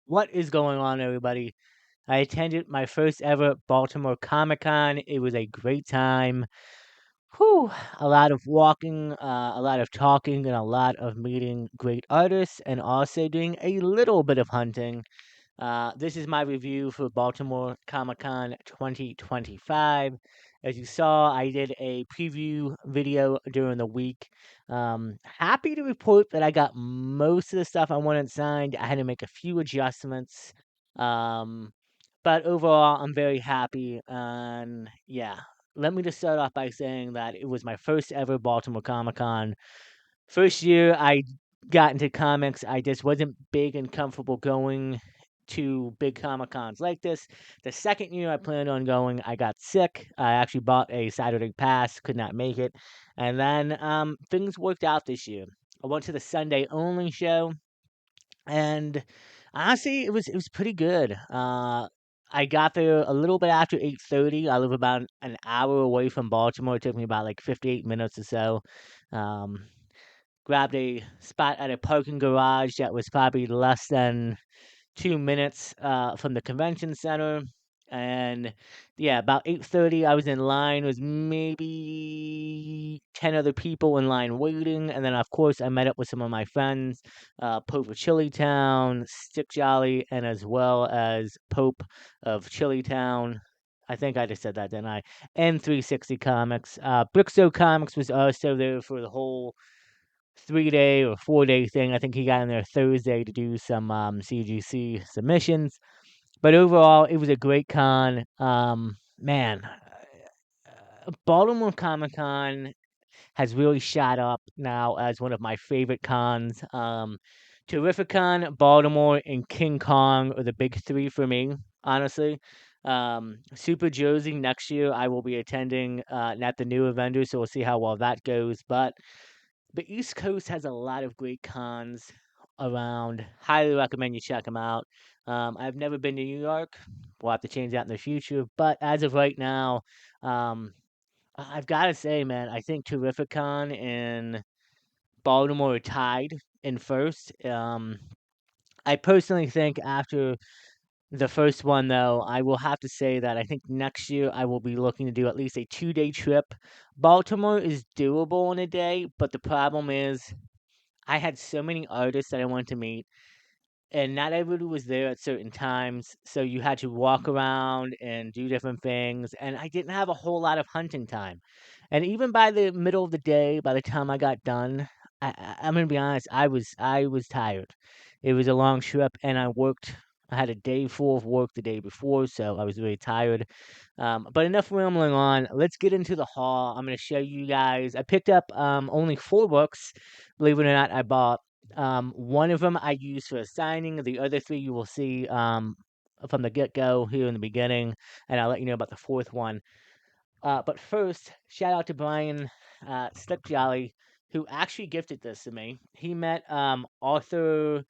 What is going on, everybody? I attended my first ever Baltimore Comic Con. It was a great time. Whew, a lot of walking, a lot of talking, and a lot of meeting great artists, and also doing a little bit of hunting. This is my review for Baltimore Comic Con 2025. As you saw, I did a preview video during the week. Happy to report that I got most of the stuff I wanted signed. I had to make a few adjustments. Um, but overall, I'm very happy. And yeah, let me just start off by saying that it was my first ever Baltimore Comic Con. First year I got into comics, I just wasn't big and comfortable going to big Comic Cons like this. The second year I planned on going, I got sick. I actually bought a Saturday pass, could not make it. And then things worked out this year. I went to the Sunday only show, and honestly, it was pretty good. I got there a little bit after 8:30. I live about an hour away from Baltimore. It took me about like 58 minutes or so. Um, Grabbed a spot at a parking garage that was probably less than 2 minutes from the convention center. And yeah, about 8:30, I was in line. There was maybe 10 other people in line waiting. And then, of course, I met up with some of my friends, Pope of Chillytown, Stick Jolly, and as well as Pope of Chillytown. I think I just said that, didn't I? And 360 Comics. Brickstone Comics was also there for the whole 3 day or 4 day thing. I think he got in there Thursday to do some CGC submissions. But overall, it was a great con. Man, Baltimore Comic Con has really shot up now as one of my favorite cons. Terrificon, Baltimore, and King Kong are the big three for me, honestly. Super Jersey next year, I will be attending at the new Avengers, so we'll see how well that goes. But the East Coast has a lot of great cons around. Highly recommend you check them out. I've never been to New York. We'll have to change that in the future. But as of right now, um, I've got to say, man, I think Terrificon and Baltimore are tied in first. I personally think after the first one, though, I will have to say that I think next year I will be looking to do at least a 2 day trip. Baltimore is doable in a day, but the problem is I had so many artists that I wanted to meet, and not everybody was there at certain times. So you had to walk around and do different things, and I didn't have a whole lot of hunting time. And even by the middle of the day, by the time I got done, I'm gonna be honest, I was tired. It was a long trip, and I worked. I had a day full of work the day before, so I was really tired. But enough rambling on. Let's get into the haul. I'm gonna show you guys. I picked up only 4 books. Believe it or not, I bought. One of them I used for a signing. The other three you will see from the get go here in the beginning, and I'll let you know about the fourth one. But first, shout out to Brian Slick Jolly, who actually gifted this to me. He met Arthur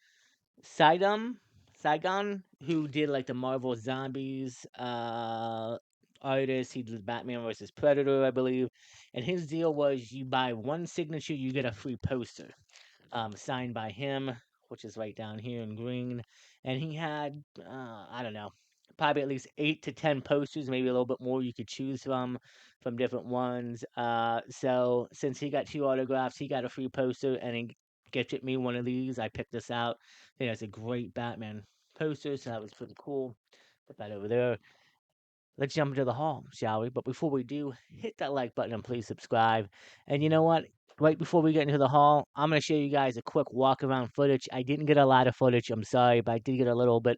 Sidon, Saigon, who did like the Marvel Zombies artist. He did Batman versus Predator, I believe. And his deal was you buy one signature, you get a free poster signed by him, which is right down here in green. And he had, I don't know, probably at least 8 to 10 posters, maybe a little bit more you could choose from different ones. So since he got 2 autographs, he got a free poster, and he gifted me one of these. I picked this out. I think it's a great Batman poster, so that was pretty cool. Put that over there. Let's jump into the haul, shall we? But before we do, hit that like button and please subscribe. And you know what? Right before we get into the haul, I'm going to show you guys a quick walk around footage. I didn't get a lot of footage, I'm sorry, but I did get a little bit.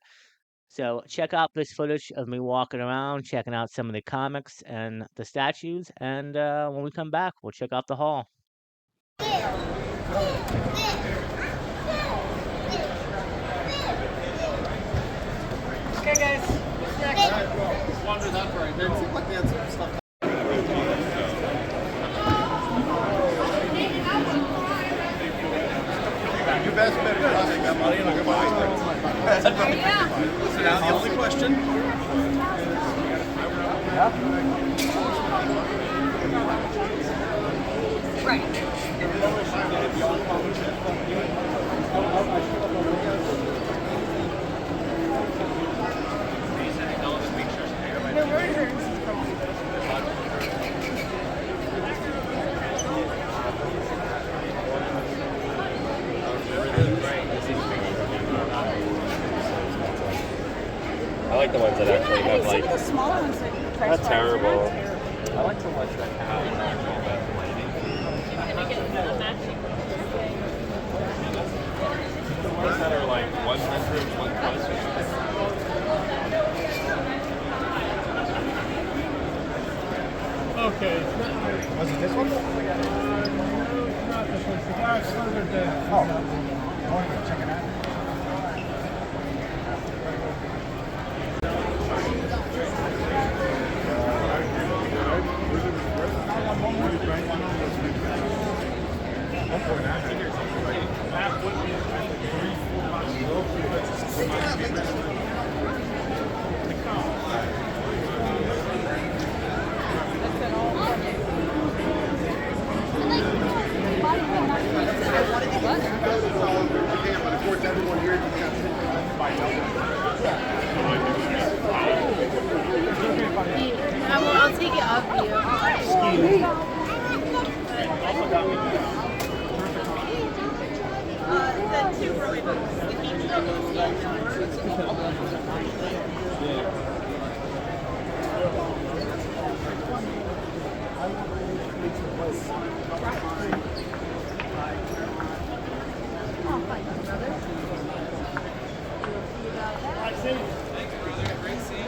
So check out this footage of me walking around, checking out some of the comics and the statues. And when we come back, we'll check out the haul. Okay, guys, what's next? All right, well, wander that right there. It seemed like they had some stuff. You best bet I got money and I got my eyes. So now the only question. Right. like the ones that actually I have think some like. of the smaller ones are Not price terrible. I like the ones that have actual lighting. The ones that are like 100, 1+. Okay. Was it this one? Not this one. It's further down. Oh, want to check it out? I'll take it off Thanks, brother. Great seeing you.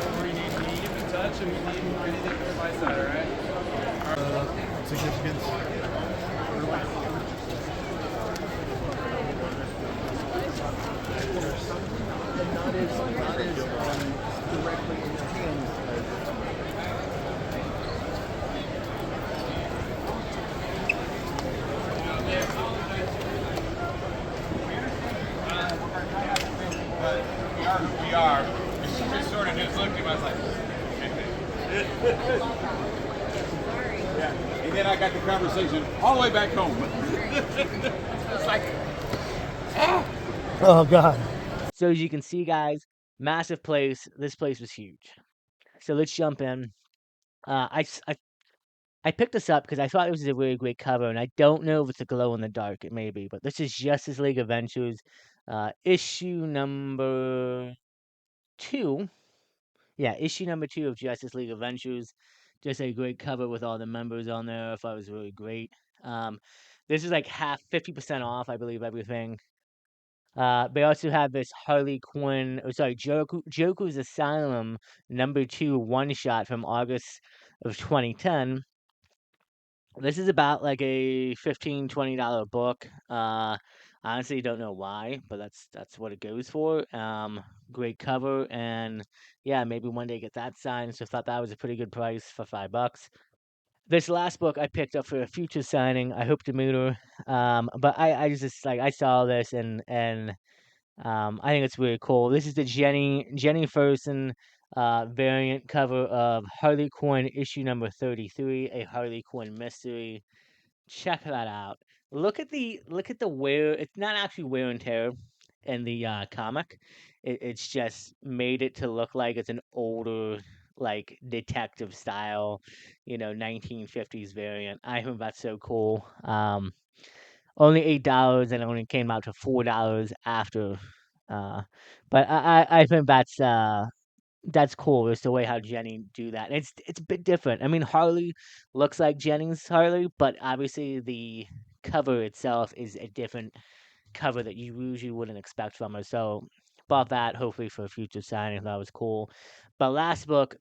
Whenever you need me, keep in touch if you need anything from my side, all right? Significance. Directly in your hands. We are who we are. And she just sort of just looked at me. I was like, Yeah. And then I got the conversation all the way back home. It's like, Oh, God. So as you can see, guys, massive place. This place was huge. So let's jump in. I picked this up because I thought it was a really great cover, and I don't know if it's a glow in the dark. It may be, but this is Justice League Adventures, issue number 2. Yeah, issue number 2 of Justice League Adventures. Just a great cover with all the members on there. I thought it was really great. Um, this is like 50% off, I believe, everything. They also have this Harley Quinn, Joker's Asylum number 2 one shot from August of 2010. This is about like a $15-$20 book. Honestly, don't know why, but that's what it goes for. Great cover, and yeah, maybe one day get that signed. So thought that was a pretty good price for $5. This last book I picked up for a future signing. I hope to meet her. But I just like I saw this and I think it's really cool. This is the Jenny Ferguson variant cover of Harley Quinn issue number 33, a Harley Quinn mystery. Check that out. Look at the wear. It's not actually wear and tear in the comic. It's just made it to look like it's an older, like detective style, 1950s variant. I think that's so cool. Only $8, and it only came out to $4 after. Uh, but I think that's cool. It's the way how Jenny do that. It's a bit different. I mean, Harley looks like Jennings Harley, but obviously the cover itself is a different cover that you usually wouldn't expect from her. So bought that hopefully for a future signing. That was cool. But last book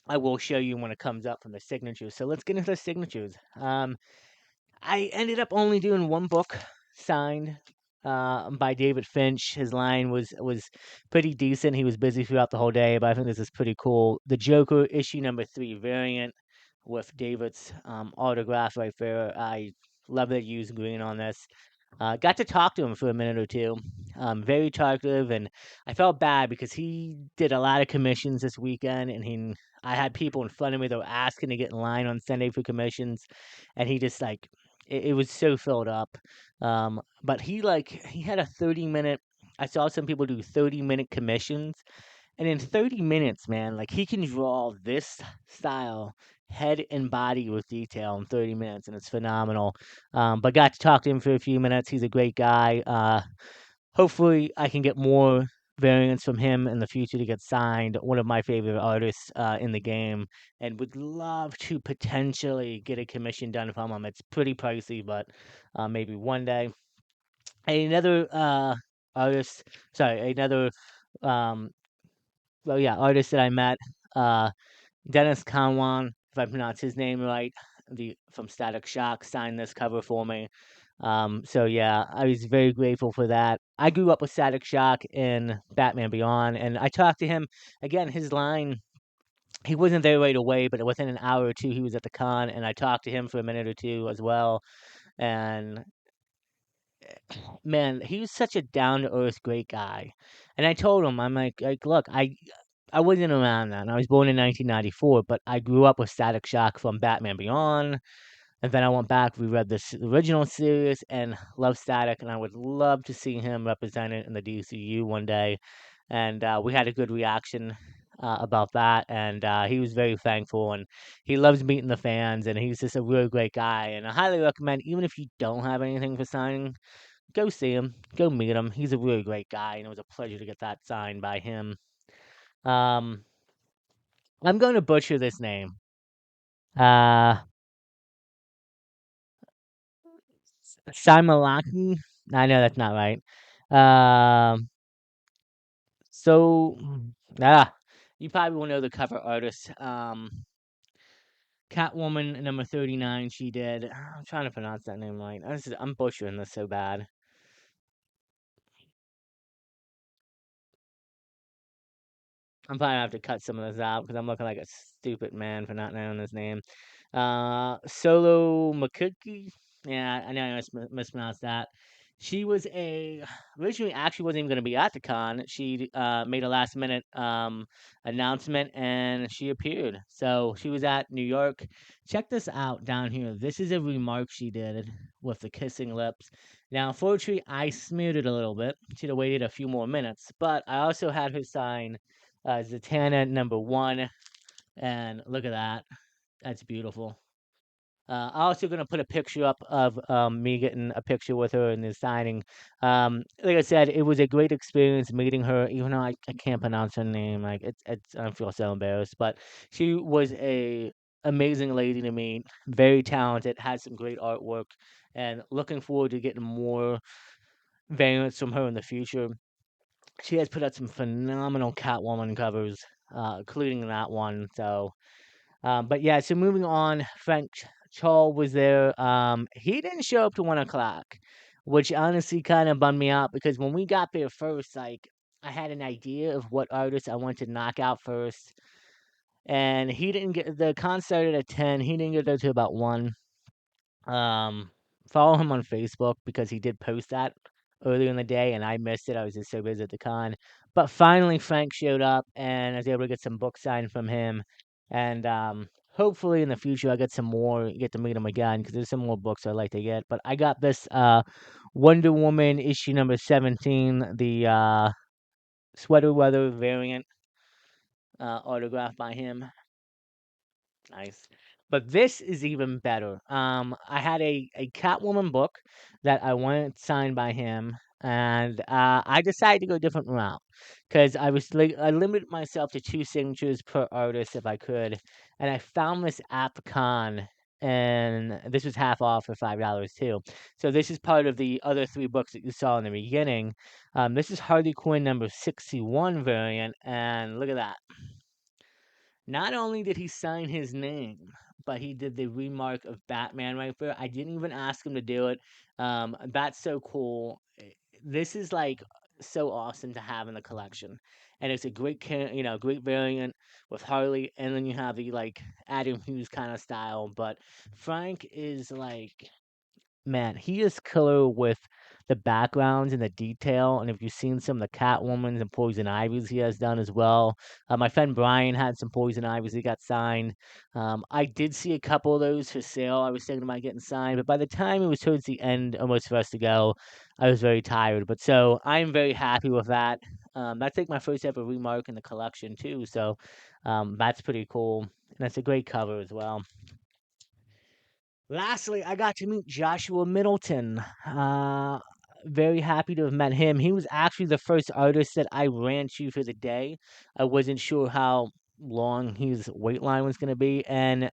I will show you when it comes up from the signatures. So let's get into the signatures. I ended up only doing one book signed by David Finch. His line was pretty decent. He was busy throughout the whole day, but I think this is pretty cool. The Joker issue number 3 variant with David's autograph right there. I love that you used green on this. Got to talk to him for a minute or two. Very talkative, and I felt bad because he did a lot of commissions this weekend, and I had people in front of me that were asking to get in line on Sunday for commissions, and he just like it was so filled up. But he had a 30-minute. I saw some people do 30-minute commissions, and in 30 minutes, man, like he can draw this style head and body with detail in 30 minutes, and it's phenomenal. But got to talk to him for a few minutes. He's a great guy. Hopefully, I can get more variants from him in the future to get signed. One of my favorite artists in the game, and would love to potentially get a commission done from him. It's pretty pricey, but maybe one day. Another artist, sorry, another um, well, yeah, artist that I met, uh, Dennis Conwan, if I pronounce his name right, the from Static Shock signed this cover for me. So yeah, I was very grateful for that. I grew up with Static Shock in Batman Beyond, and I talked to him again. His line, he wasn't there right away, but within an hour or two, he was at the con, and I talked to him for a minute or two as well. And man, he was such a down to earth, great guy. And I told him, I'm like, look, I wasn't around then. I was born in 1994, but I grew up with Static Shock from Batman Beyond, and then I went back, reread this original series, and love Static, and I would love to see him represented in the DCU one day. And we had a good reaction about that, and he was very thankful, and he loves meeting the fans, and he's just a really great guy. And I highly recommend, even if you don't have anything for signing, go see him, go meet him. He's a really great guy, and it was a pleasure to get that signed by him. Um, I'm going to butcher this name. Uh, Simalaki? I know that's not right. Um, so, ah, you probably will know the cover artist. Catwoman number 39, she did. I'm trying to pronounce that name right. I'm butchering this so bad. I'm probably gonna have to cut some of this out because I'm looking like a stupid man for not knowing his name. Solo Makuki. Yeah, I know I mispronounced that. She was a originally actually wasn't even going to be at the con. She made a last minute announcement and she appeared. So she was at New York. Check this out down here. This is a remark she did with the kissing lips. Now, unfortunately, I smeared it a little bit. Should have waited a few more minutes. But I also had her sign Zatanna number 1, and look at that. That's beautiful. I'm also gonna put a picture up of me getting a picture with her in the signing. Like I said, it was a great experience meeting her, even though I can't pronounce her name. Like it's I feel so embarrassed. But she was a amazing lady to meet, very talented, had some great artwork, and looking forward to getting more variants from her in the future. She has put out some phenomenal Catwoman covers, including that one. So, but yeah, so moving on, Frank Chol was there. He didn't show up to 1 o'clock, which honestly kind of bummed me out because when we got there first, like I had an idea of what artists I wanted to knock out first, and he didn't get the con started at 10. He didn't get there till about 1. Um, Follow him on Facebook because he did post that earlier in the day, and I missed it. I was just so busy at the con. But finally, Frank showed up, and I was able to get some books signed from him. And hopefully, in the future, I get some more. Get to meet him again because there's some more books I'd like to get. But I got this Wonder Woman issue number 17, the sweater weather variant, autographed by him. Nice. But this is even better. I had a Catwoman book that I wanted signed by him, and I decided to go a different route because I limited myself to 2 signatures per artist if I could, and I found this Con, and this was half off for $5 too. So this is part of the other 3 books that you saw in the beginning. This is Harley Quinn number 61 variant, and look at that. Not only did he sign his name, but he did the remark of Batman right there. I didn't even ask him to do it. That's so cool. This is like so awesome to have in the collection, and it's a great, great variant with Harley, and then you have the like Adam Hughes kind of style. But Frank is like, man, he is killer with the backgrounds and the detail. And if you've seen some of the Catwomans and Poison Ivies he has done as well, my friend Brian had some Poison Ivies he got signed. I did see a couple of those for sale. I was thinking about getting signed, but by the time it was towards the end, almost for us to go, I was very tired. But so I'm very happy with that. That's like my first ever remark in the collection too. So that's pretty cool. And that's a great cover as well. Lastly, I got to meet Joshua Middleton. very happy to have met him. He was actually the first artist that I ran to for the day. I wasn't sure how long his wait line was going to be, and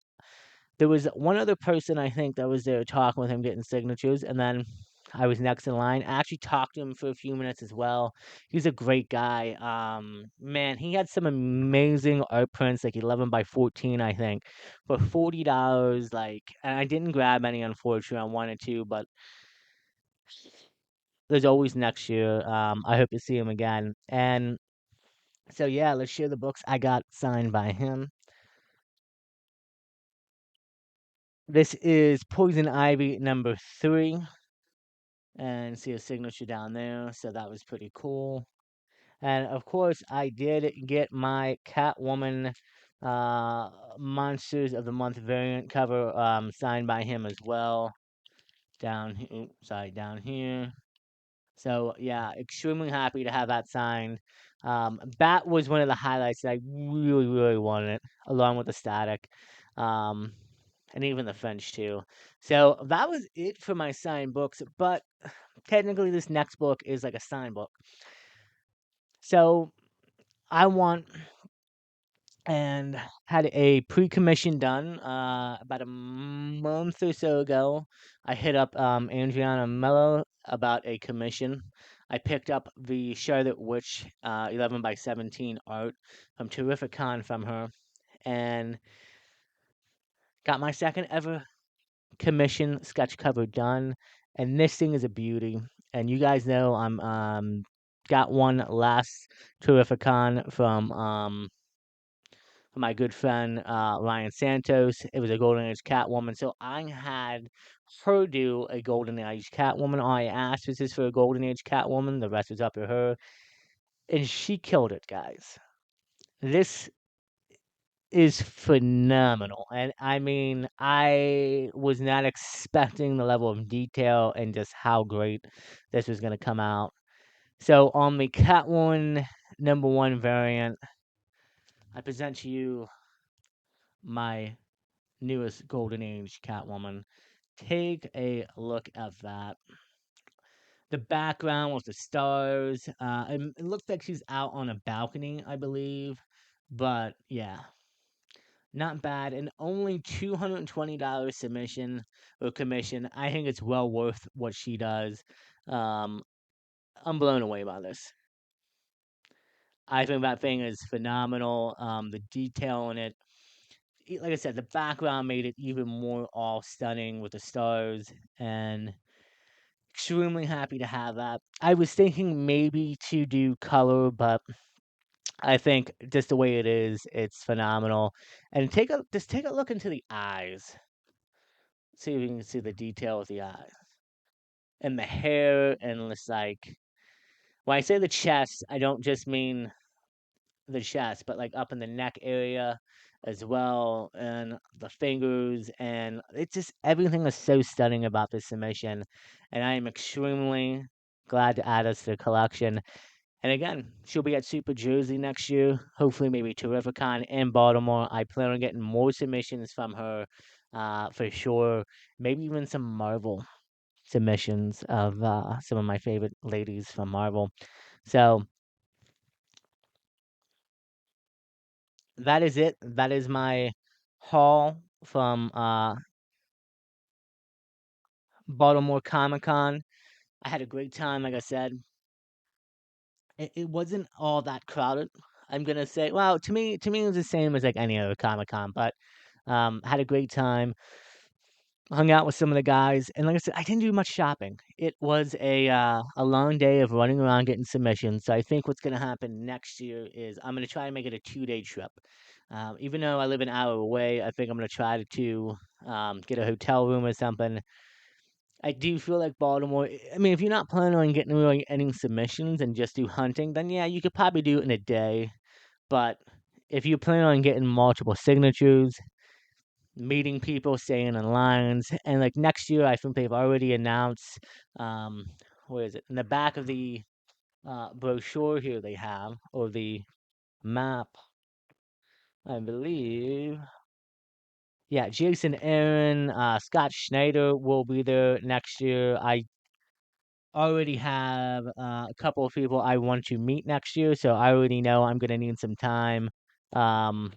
there was one other person I think that was there talking with him, getting signatures, and then I was next in line. I actually talked to him for a few minutes as well. He's a great guy. Man, he had some amazing art prints, like 11 by 14, I think, for $40. Like, and I didn't grab any, unfortunately. I wanted to, but there's always next year. I hope to see him again. And so yeah, let's share the books I got signed by him. This is Poison Ivy number 3. And see a signature down there. So that was pretty cool. And of course, I did get my Catwoman Monsters of the Month variant cover signed by him as well. Down here. So yeah, extremely happy to have that signed. Bat was one of the highlights that I really, really wanted, along with the static. Um, and even the French too. So that was it for my signed books, but technically this next book is like a signed book. So I want and had a pre-commission done about a month or so ago. I hit up Adriana Mello about a commission. I picked up the Charlotte Witch 11 by 17 art from Terrificon from her and got my second ever commission sketch cover done. And this thing is a beauty. And you guys know I'm got one last Terrificon from my good friend Ryan Santos. It was a Golden Age Catwoman. So I had her do a Golden Age Catwoman. All I asked was just for a Golden Age Catwoman. The rest was up to her. And she killed it, guys. This is phenomenal. And I mean, I was not expecting the level of detail and just how great this was going to come out. So on the Catwoman number 1 variant, I present to you my newest Golden Age Catwoman. Take a look at that. The background with the stars. It looks like she's out on a balcony, I believe. But yeah, not bad. And only $220 submission or commission. I think it's well worth what she does. Um, I'm blown away by this. I think that thing is phenomenal. The detail in it, like I said, the background made it even more all stunning with the stars, and extremely happy to have that. I was thinking maybe to do color, but I think just the way it is, it's phenomenal. And take a look into the eyes. See if you can see the detail of the eyes and the hair, and it's like when I say the chest, I don't just mean the chest, but like up in the neck area as well, and the fingers, and it's just everything is so stunning about this submission, and I am extremely glad to add us to the collection. And again, she'll be at Super Jersey next year, hopefully maybe Terrificon in Baltimore. I plan on getting more submissions from her, for sure. Maybe even some Marvel submissions of some of my favorite ladies from Marvel. So that is it. That is my haul from Baltimore Comic Con. I had a great time, like I said. It wasn't all that crowded. I'm gonna say, well, to me, it was the same as like any other Comic Con, but had a great time. Hung out with some of the guys, and like I said, I didn't do much shopping. It was a long day of running around getting submissions. So I think what's gonna happen next year is I'm gonna try to make it a 2-day trip. Even though I live an hour away, I think I'm gonna try to get a hotel room or something. I do feel like Baltimore. I mean, if you're not planning on getting really any submissions and just do hunting, then yeah, you could probably do it in a day. But if you plan on getting multiple signatures, meeting people, staying in lines, and like next year, I think they've already announced. Um, where is it? In the back of the brochure here, they have, or the map, I believe. Yeah, Jason Aaron, Scott Schneider will be there next year. already have a couple of people I want to meet next year, so I already know I'm gonna need some time. Um,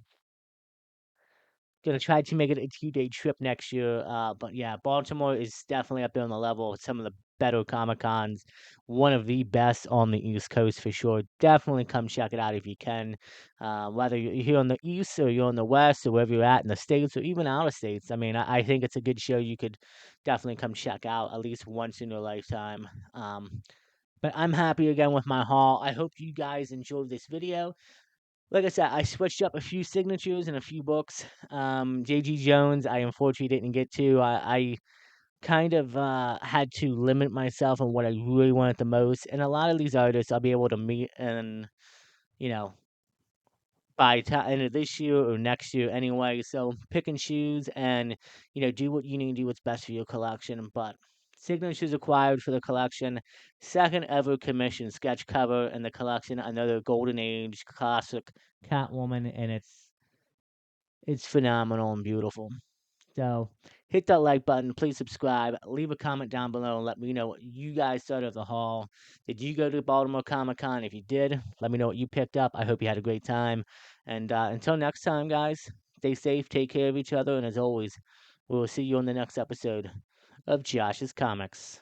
Gonna try to make it a 2-day trip next year. But yeah, Baltimore is definitely up there on the level with some of the better Comic Cons. One of the best on the East Coast for sure. Definitely come check it out if you can. Whether you're here on the East or you're on the West or wherever you're at in the States or even out of States. I mean, I think it's a good show you could definitely come check out at least once in your lifetime. But I'm happy again with my haul. I hope you guys enjoyed this video. Like I said, I switched up a few signatures and a few books. J.G. Jones, I unfortunately didn't get to. I kind of had to limit myself on what I really wanted the most. And a lot of these artists I'll be able to meet and, you know, by end of this year or next year anyway. So pick and choose and, do what you need to do what's best for your collection. But signatures acquired for the collection, second ever commission sketch cover in the collection, another golden age classic Catwoman, and it's phenomenal and beautiful. So hit that like button, please subscribe, leave a comment down below and let me know what you guys thought of the haul. Did you go to Baltimore Comic Con? If you did, let me know what you picked up. I hope you had a great time. And until next time, guys, stay safe, take care of each other, and as always, we will see you on the next episode of Josh's Comics.